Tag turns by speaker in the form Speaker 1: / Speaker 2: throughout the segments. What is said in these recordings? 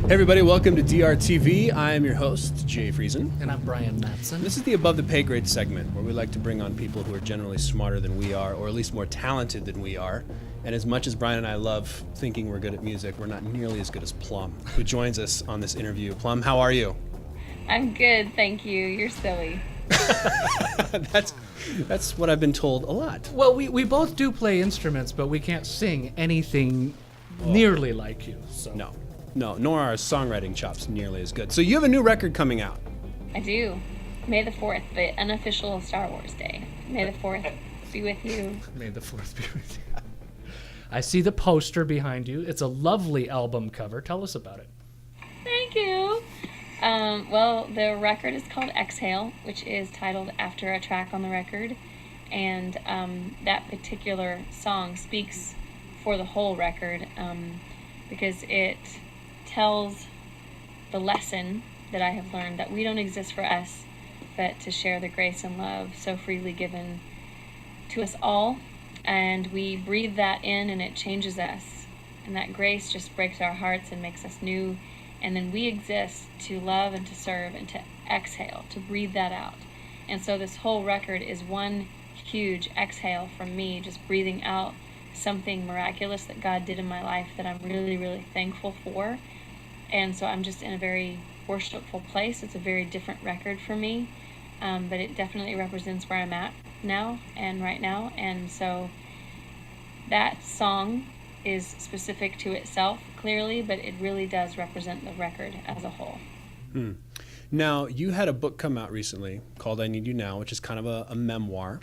Speaker 1: Hey everybody, welcome to DRTV. I am your host, Jay Friesen.
Speaker 2: And I'm Brian Matson.
Speaker 1: This is the Above the Paygrade segment, where we like to bring on people who are generally smarter than we are, or at least more talented than we are. And as much as Brian and I love thinking we're good at music, we're not nearly as good as Plumb, who joins us on this interview. Plumb, how are you?
Speaker 3: I'm good, thank you. You're silly.
Speaker 1: That's what I've been told a lot.
Speaker 2: Well, we both do play instruments, but we can't sing anything nearly like you. So.
Speaker 1: No, nor are our songwriting chops nearly as good. So you have a new record coming out.
Speaker 3: I do. May the 4th, the unofficial Star Wars day. May the 4th be with you.
Speaker 2: May the 4th be with you. I see the poster behind you. It's a lovely album cover. Tell us about it.
Speaker 3: Thank you. Well, the record is called Exhale, which is titled after a track on the record. And that particular song speaks for the whole record because it tells the lesson that I have learned that we don't exist for us, but to share the grace and love so freely given to us all. And we breathe that in and it changes us. And that grace just breaks our hearts and makes us new. And then we exist to love and to serve and to exhale, to breathe that out. And so this whole record is one huge exhale from me, just breathing out something miraculous that God did in my life that I'm really, really thankful for. And so I'm just in a very worshipful place. It's a very different record for me, but it definitely represents where I'm at now and right now. And so that song is specific to itself, clearly, but it really does represent the record as a whole.
Speaker 1: Now, you had a book come out recently called I Need You Now, which is kind of a memoir.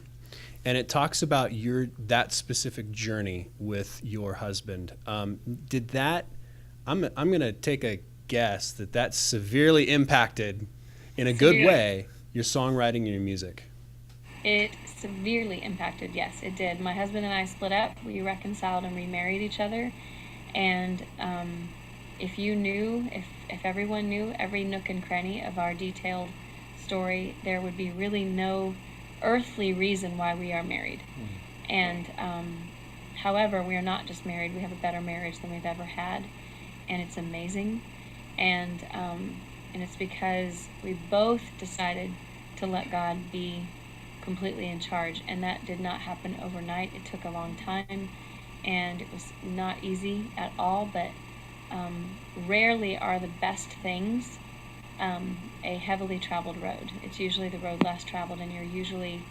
Speaker 1: And it talks about that specific journey with your husband. Did that... I'm going to take a guess that severely impacted, in a good way, your songwriting and your music.
Speaker 3: It severely impacted, yes, it did. My husband and I split up. We reconciled and remarried each other. And if everyone knew every nook and cranny of our detailed story, there would be really no earthly reason why we are married. And however, we are not just married. We have a better marriage than we've ever had. And it's amazing, and it's because we both decided to let God be completely in charge, and that did not happen overnight. It took a long time, and it was not easy at all, but rarely are the best things a heavily traveled road. It's usually the road less traveled, and you're usually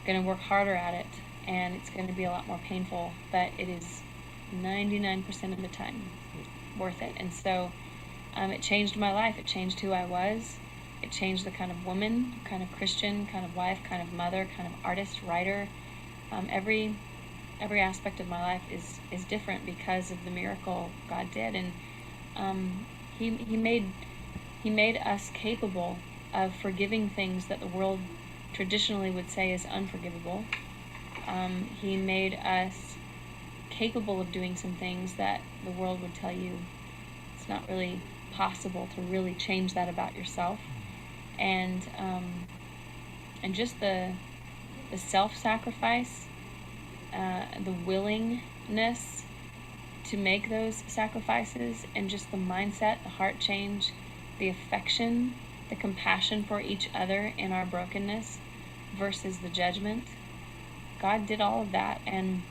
Speaker 3: going to work harder at it, and it's going to be a lot more painful, but it is 99% of the time worth it. And so it changed my life. It changed who I was. It changed the kind of woman, kind of Christian, kind of wife, kind of mother, kind of artist, writer. Every aspect of my life is different because of the miracle God did. And he made us capable of forgiving things that the world traditionally would say is unforgivable. He made us capable of doing some things that the world would tell you it's not really possible to really change that about yourself. And just the self-sacrifice, the willingness to make those sacrifices, and just the mindset, the heart change, the affection, the compassion for each other in our brokenness versus the judgment. God did all of that, and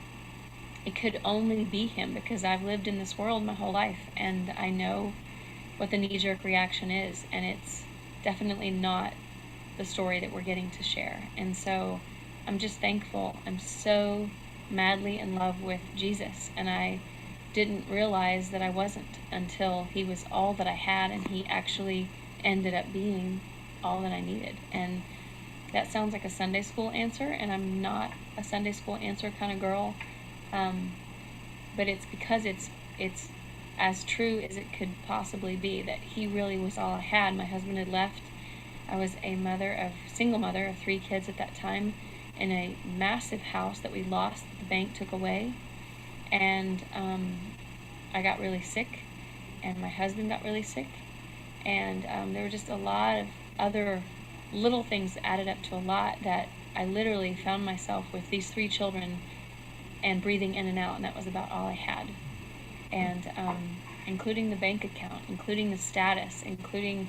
Speaker 3: it could only be him, because I've lived in this world my whole life and I know what the knee-jerk reaction is, and it's definitely not the story that we're getting to share. And so I'm just thankful. I'm so madly in love with Jesus, and I didn't realize that I wasn't until he was all that I had, and he actually ended up being all that I needed. And that sounds like a Sunday school answer, and I'm not a Sunday school answer kind of girl. But it's because it's as true as it could possibly be, that he really was all I had. My husband had left. I was a single mother of 3 kids at that time, in a massive house that we lost, that the bank took away. And I got really sick, and my husband got really sick. And there were just a lot of other little things that added up to a lot, that I literally found myself with these 3 children and breathing in and out, and that was about all I had. And including the bank account, including the status, including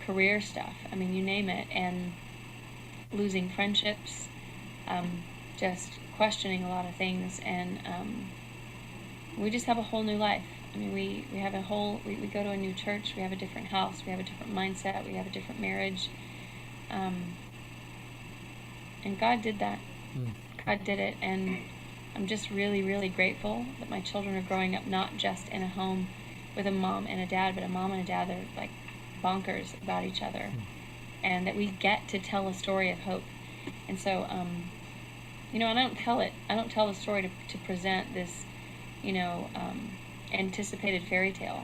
Speaker 3: career stuff. I mean, you name it. And losing friendships, just questioning a lot of things. And we just have a whole new life. I mean, we have a whole, we go to a new church, we have a different house, we have a different mindset, we have a different marriage. And God did that. God did it. And I'm just really, really grateful that my children are growing up not just in a home with a mom and a dad, but a mom and a dad that are like bonkers about each other. And that we get to tell a story of hope. And so, you know, and I don't tell the story to present this, you know, anticipated fairy tale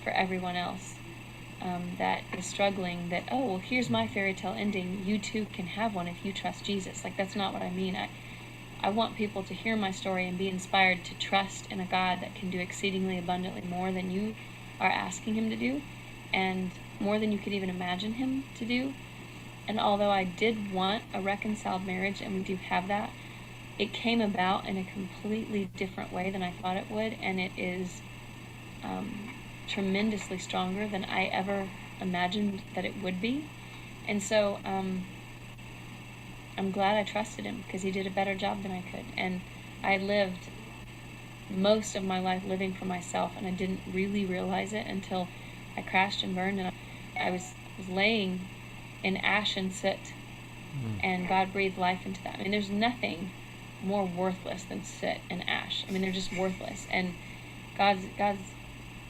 Speaker 3: for everyone else that is struggling, that, oh, well, here's my fairy tale ending. You too can have one if you trust Jesus. Like, that's not what I mean. I want people to hear my story and be inspired to trust in a God that can do exceedingly abundantly more than you are asking him to do, and more than you could even imagine him to do. And although I did want a reconciled marriage, and we do have that, it came about in a completely different way than I thought it would, and it is tremendously stronger than I ever imagined that it would be. And so I'm glad I trusted him, because he did a better job than I could. And I lived most of my life living for myself, and I didn't really realize it until I crashed and burned, and I was laying in ash and soot, and God breathed life into that. I mean, there's nothing more worthless than soot and ash. I mean, they're just worthless. And God's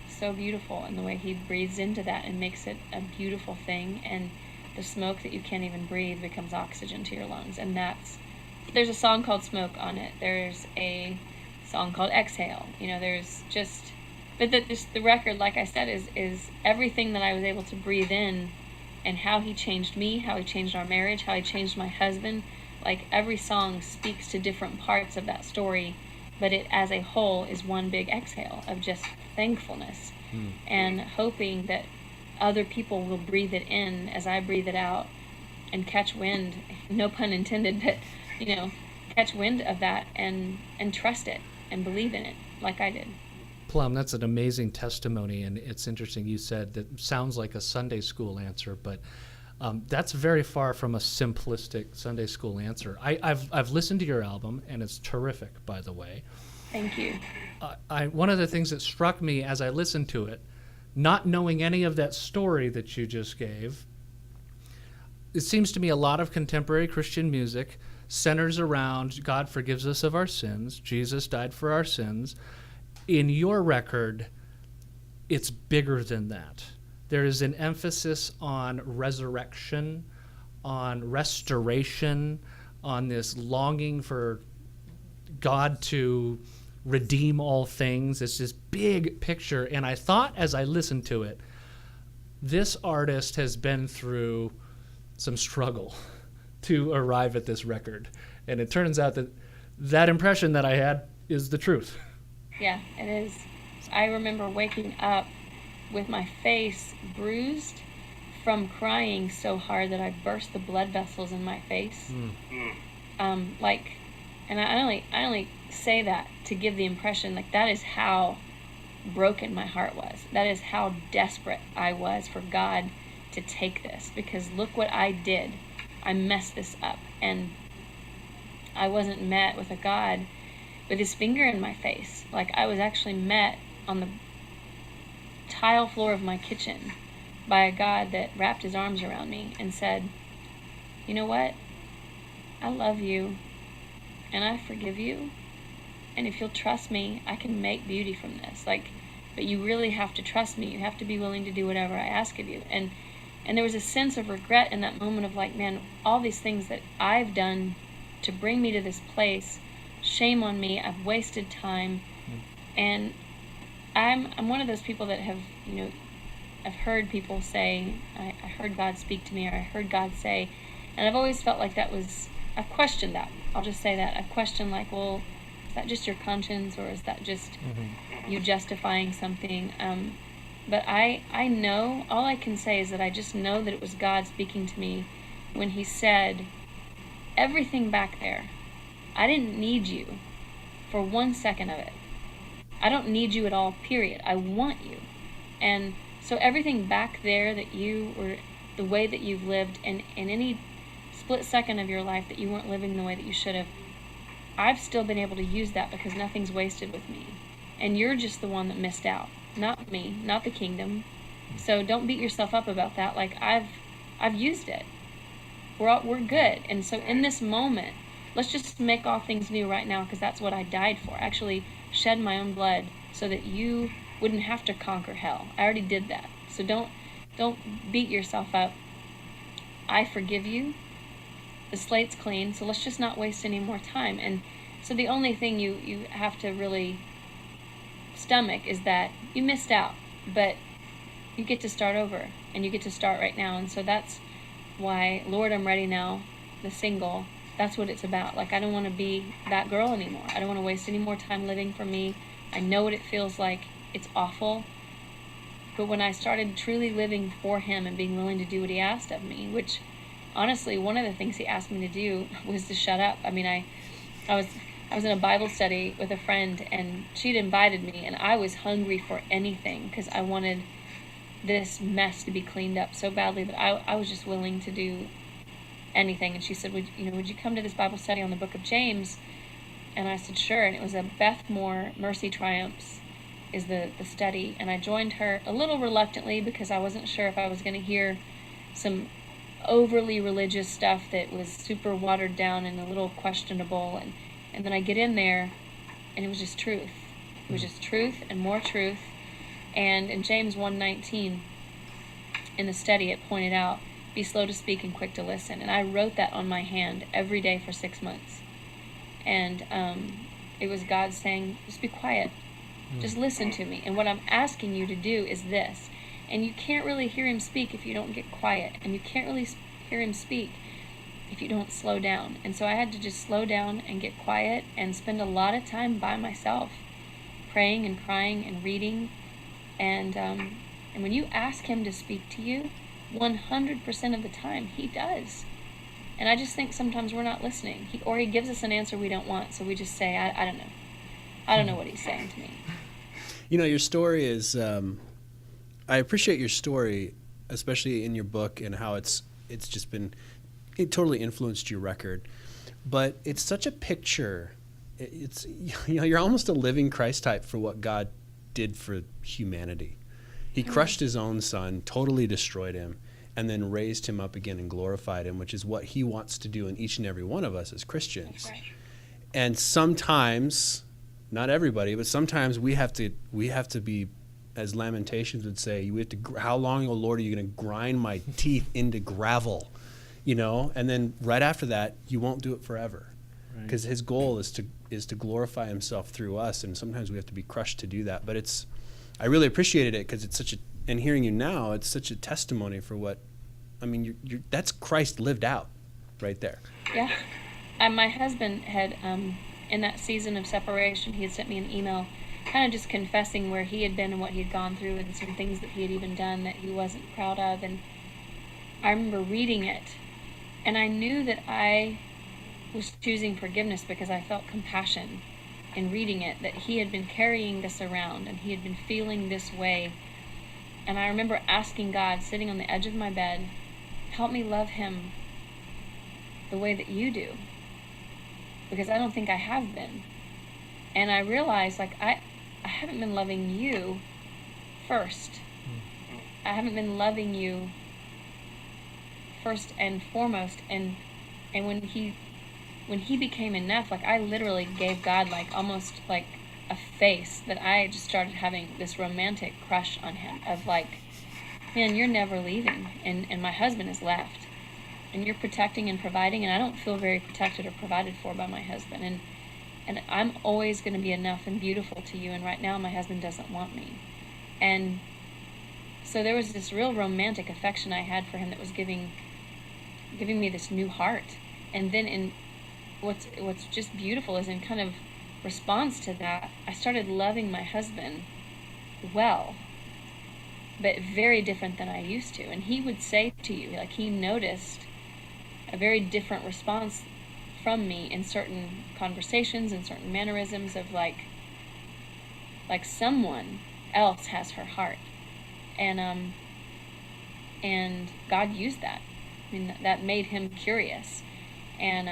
Speaker 3: so beautiful in the way he breathes into that and makes it a beautiful thing. And the smoke that you can't even breathe becomes oxygen to your lungs. And there's a song called Smoke on it. There's a song called Exhale. You know, there's just, but the record, like I said, is everything that I was able to breathe in, and how he changed me, how he changed our marriage, how he changed my husband. Like, every song speaks to different parts of that story, but it as a whole is one big exhale of just thankfulness and hoping that other people will breathe it in as I breathe it out and catch wind, no pun intended, but, you know, catch wind of that and trust it and believe in it like I did.
Speaker 2: Plum, that's an amazing testimony, and it's interesting you said that sounds like a Sunday school answer, but that's very far from a simplistic Sunday school answer. I've listened to your album, and it's terrific, by the way.
Speaker 3: Thank you.
Speaker 2: One of the things that struck me as I listened to it, not knowing any of that story that you just gave, it seems to me a lot of contemporary Christian music centers around God forgives us of our sins, Jesus died for our sins. In your record, it's bigger than that. There is an emphasis on resurrection, on restoration, on this longing for God to redeem all things. It's this big picture. And I thought as I listened to it, this artist has been through some struggle to arrive at this record. And it turns out that impression that I had is the truth.
Speaker 3: Yeah, it is. I remember waking up with my face bruised from crying so hard that I burst the blood vessels in my face. And I only say that to give the impression, like, that is how broken my heart was. That is how desperate I was for God to take this, because look what I did. I messed this up, and I wasn't met with a God with his finger in my face. Like, I was actually met on the tile floor of my kitchen by a God that wrapped his arms around me and said, you know what? I love you, and I forgive you, and if you'll trust me, I can make beauty from this. Like, but you really have to trust me. You have to be willing to do whatever I ask of you. And there was a sense of regret in that moment of, like, man, all these things that I've done to bring me to this place, shame on me, I've wasted time. And I'm one of those people that have, you know, I've heard people say, I heard God speak to me, or I heard God say, and I've always felt like I've questioned that. I'll just say that. I've questioned, like, well, is that just your conscience, or is that just you justifying something? But I know, all I can say is that I just know that it was God speaking to me when he said, everything back there, I didn't need you for 1 second of it. I don't need you at all, period. I want you. And so everything back there that you were, the way that you've lived, and in any split second of your life that you weren't living the way that you should have, I've still been able to use that because nothing's wasted with me. And you're just the one that missed out, not me, not the kingdom. So don't beat yourself up about that. Like, I've used it. We're good. And so in this moment, let's just make all things new right now, because that's what I died for. I actually shed my own blood so that you wouldn't have to conquer hell. I already did that. So don't beat yourself up. I forgive you. The slate's clean, so let's just not waste any more time. And so the only thing you have to really stomach is that you missed out, but you get to start over, and you get to start right now. And so that's why Lord, I'm Ready Now, the single, that's what it's about. Like, I don't want to be that girl anymore. I don't want to waste any more time living for me. I know what it feels like. It's awful. But when I started truly living for him and being willing to do what he asked of me, which honestly, one of the things he asked me to do was to shut up. I mean, I was in a Bible study with a friend, and she'd invited me, and I was hungry for anything because I wanted this mess to be cleaned up so badly that I was just willing to do anything. And she said, would you come to this Bible study on the book of James? And I said, sure. And it was a Beth Moore, Mercy Triumphs is the study. And I joined her a little reluctantly because I wasn't sure if I was going to hear some overly religious stuff that was super watered down and a little questionable. And then I get in there, and it was just truth. It was just truth and more truth. And in James 1:19, in the study, it pointed out, be slow to speak and quick to listen. And I wrote that on my hand every day for 6 months. And it was God saying, just be quiet. Just listen to me. And what I'm asking you to do is this. And you can't really hear him speak if you don't get quiet. And you can't really hear him speak if you don't slow down. And so I had to just slow down and get quiet and spend a lot of time by myself, praying and crying and reading. And when you ask him to speak to you, 100% of the time, he does. And I just think sometimes we're not listening. He gives us an answer we don't want, so we just say, I don't know. I don't know what he's saying to me.
Speaker 1: You know, your story is, I appreciate your story, especially in your book, and how it totally influenced your record. But it's such a picture. It's, you're almost a living Christ type for what God did for humanity. He crushed his own son, totally destroyed him, and then raised him up again and glorified him, which is what he wants to do in each and every one of us as Christians. Right. And sometimes, not everybody, but sometimes we have to be, as Lamentations would say, how long, O Lord, are you going to grind my teeth into gravel? And then right after that, you won't do it forever, because his goal is to glorify himself through us, and sometimes we have to be crushed to do that. But I really appreciated it because it's and hearing you now, it's such a testimony for what, that's Christ lived out right there.
Speaker 3: Yeah. My husband had, in that season of separation, he had sent me an email kind of just confessing where he had been and what he had gone through and some things that he had even done that he wasn't proud of. And I remember reading it, and I knew that I was choosing forgiveness because I felt compassion in reading it, that he had been carrying this around and he had been feeling this way. And I remember asking God, sitting on the edge of my bed, help me love him the way that you do, because I don't think I have been. And I realized, I haven't been loving you first. I haven't been loving you first and foremost. And when he became enough, I literally gave God almost like a face that I just started having this romantic crush on him of man, you're never leaving, and my husband has left, and you're protecting and providing, and I don't feel very protected or provided for by my husband, and I'm always going to be enough and beautiful to you, and right now my husband doesn't want me. And so there was this real romantic affection I had for him that was giving me this new heart. And then in what's just beautiful is in kind of response to that, I started loving my husband well, but very different than I used to. And he would say to you, he noticed a very different response from me in certain conversations and certain mannerisms of like someone else has her heart. and God used that. I mean, that made him curious, and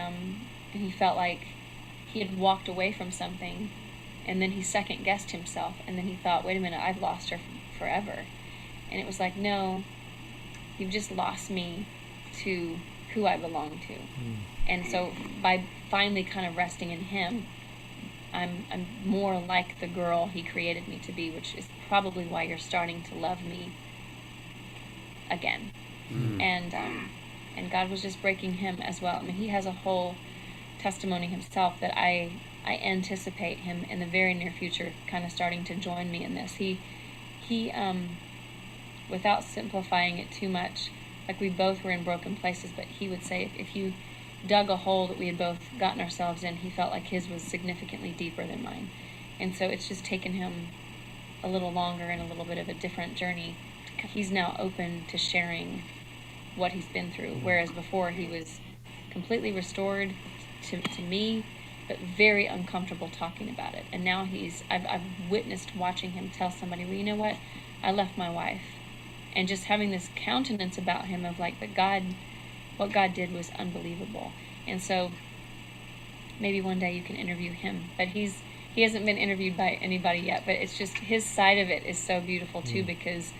Speaker 3: he felt like he had walked away from something, and then he second guessed himself, and then he thought, wait a minute, I've lost her forever. And it was like, no, you've just lost me to who I belong to. And so by finally kind of resting in him, I'm more like the girl he created me to be, which is probably why you're starting to love me again. And God was just breaking him as well. I mean, he has a whole testimony himself that I anticipate him in the very near future kind of starting to join me in this. He without simplifying it too much, like we both were in broken places, but he would say if you dug a hole that we had both gotten ourselves in, he felt like his was significantly deeper than mine. And so it's just taken him a little longer and a little bit of a different journey. He's now open to sharing what he's been through, whereas before he was completely restored to me, but very uncomfortable talking about it. And now I've witnessed watching him tell somebody, well, you know what, I left my wife. And just having this countenance about him of like, but what God did was unbelievable. And so maybe one day you can interview him, but he hasn't been interviewed by anybody yet, but it's just his side of it is so beautiful too, because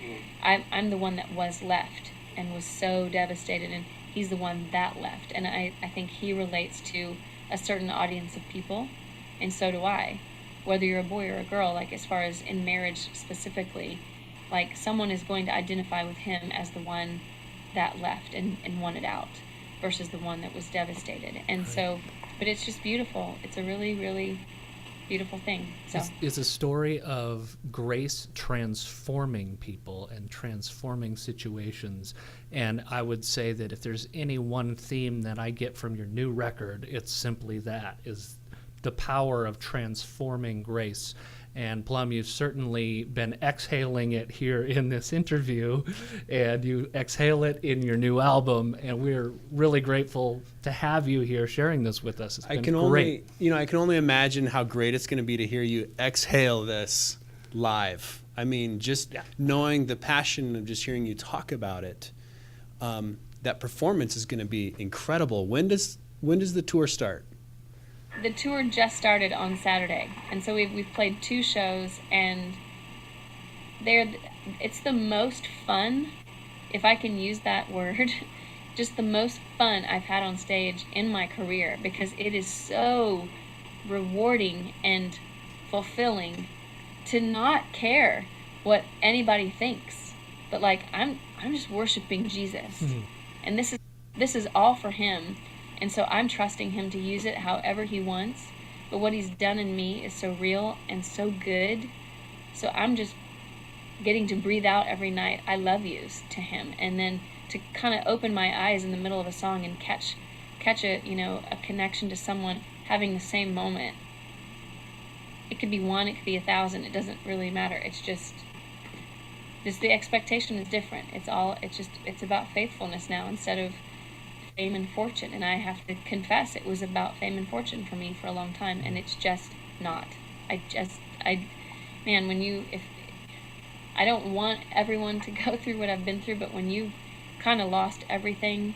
Speaker 3: I'm the one that was left and was so devastated, and he's the one that left. And I think he relates to a certain audience of people, and so do I, whether you're a boy or a girl, like as far as in marriage specifically, like someone is going to identify with him as the one that left and wanted out versus the one that was devastated. And so, but it's just beautiful. It's a really, really beautiful thing. So
Speaker 2: it's a story of grace transforming people and transforming situations. And I would say that if there's any one theme that I get from your new record, it's simply that, is the power of transforming grace. And Plumb, you've certainly been exhaling it here in this interview, and you exhale it in your new album, and we're really grateful to have you here sharing this with us. It's been great.
Speaker 1: I can only imagine how great it's going to be to hear you exhale this live. I mean, just knowing the passion of just hearing you talk about it, that performance is going to be incredible. When does the tour start?
Speaker 3: The tour just started on Saturday, and so we've played 2 shows, and it's the most fun, if I can use that word, just the most fun I've had on stage in my career, because it is so rewarding and fulfilling to not care what anybody thinks, but like I'm just worshiping Jesus, and this is all for him. And so I'm trusting him to use it however he wants. But what he's done in me is so real and so good. So I'm just getting to breathe out every night, I love yous, to him. And then to kind of open my eyes in the middle of a song and catch a connection to someone having the same moment. It could be 1, it could be 1,000. It doesn't really matter. It's just the expectation is different. It's about faithfulness now instead of fame and fortune. And I have to confess, it was about fame and fortune for me for a long time, and it's just not. If I don't want everyone to go through what I've been through, but when you kind of lost everything,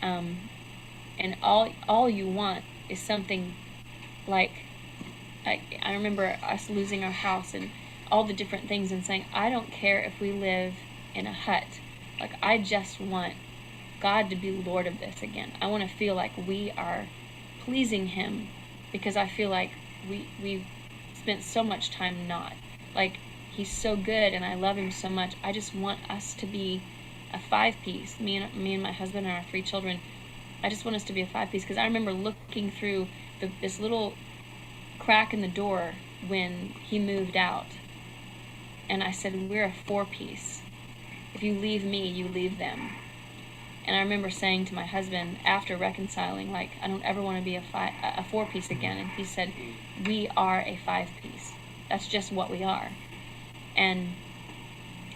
Speaker 3: and all you want is something like, I remember us losing our house and all the different things, and saying, I don't care if we live in a hut, like I just want God to be Lord of this again. I want to feel like we are pleasing him, because I feel like we've spent so much time not. Like, he's so good and I love him so much. I just want us to be a 5-piece. Me and my husband and our 3 children. I just want us to be a 5-piece, because I remember looking through this little crack in the door when he moved out, and I said, we're a 4-piece. If you leave me, you leave them. And I remember saying to my husband after reconciling, like, I don't ever want to be a 4-piece again. And he said, we are a 5-piece. That's just what we are. And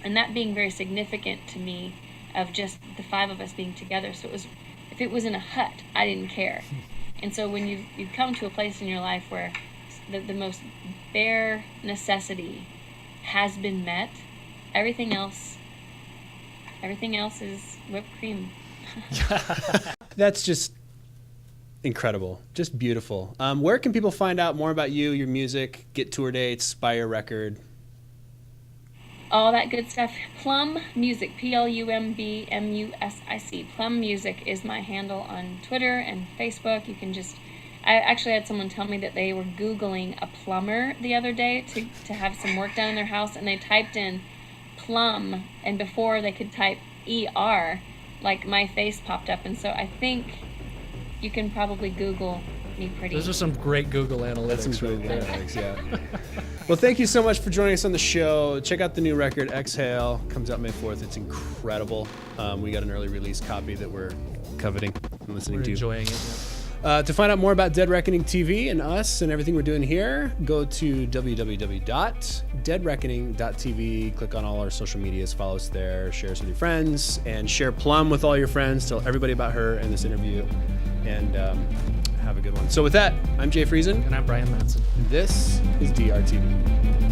Speaker 3: that being very significant to me, of just the 5 of us being together. So if it was in a hut, I didn't care. And so when you've come to a place in your life where the most bare necessity has been met, Everything else is whipped cream.
Speaker 1: That's just incredible, just beautiful. Where can people find out more about you, your music, get tour dates, buy your record?
Speaker 3: All that good stuff. Plumb Music, PLUMBMUSIC. Plumb Music is my handle on Twitter and Facebook. You can just, I actually had someone tell me that they were Googling a plumber the other day to have some work done in their house, and they typed in Plumb, and before they could type ER, like my face popped up, and so I think you can probably Google me pretty.
Speaker 2: Those are some great Google Analytics.
Speaker 1: That's some
Speaker 2: right
Speaker 1: Google
Speaker 2: there.
Speaker 1: Analytics, yeah. Well, thank you so much for joining us on the show. Check out the new record, Exhale. Comes out May 4th. It's incredible. We got an early release copy that we're coveting and listening
Speaker 2: We're
Speaker 1: to.
Speaker 2: enjoying it.
Speaker 1: To find out more about Dead Reckoning TV and us and everything we're doing here, go to www.deadreckoning.tv. Click on all our social medias, follow us there, share us with your friends, and share Plumb with all your friends. Tell everybody about her in this interview, and have a good one. So with that, I'm Jay Friesen.
Speaker 2: And I'm Brian Manson.
Speaker 1: This is DRTV.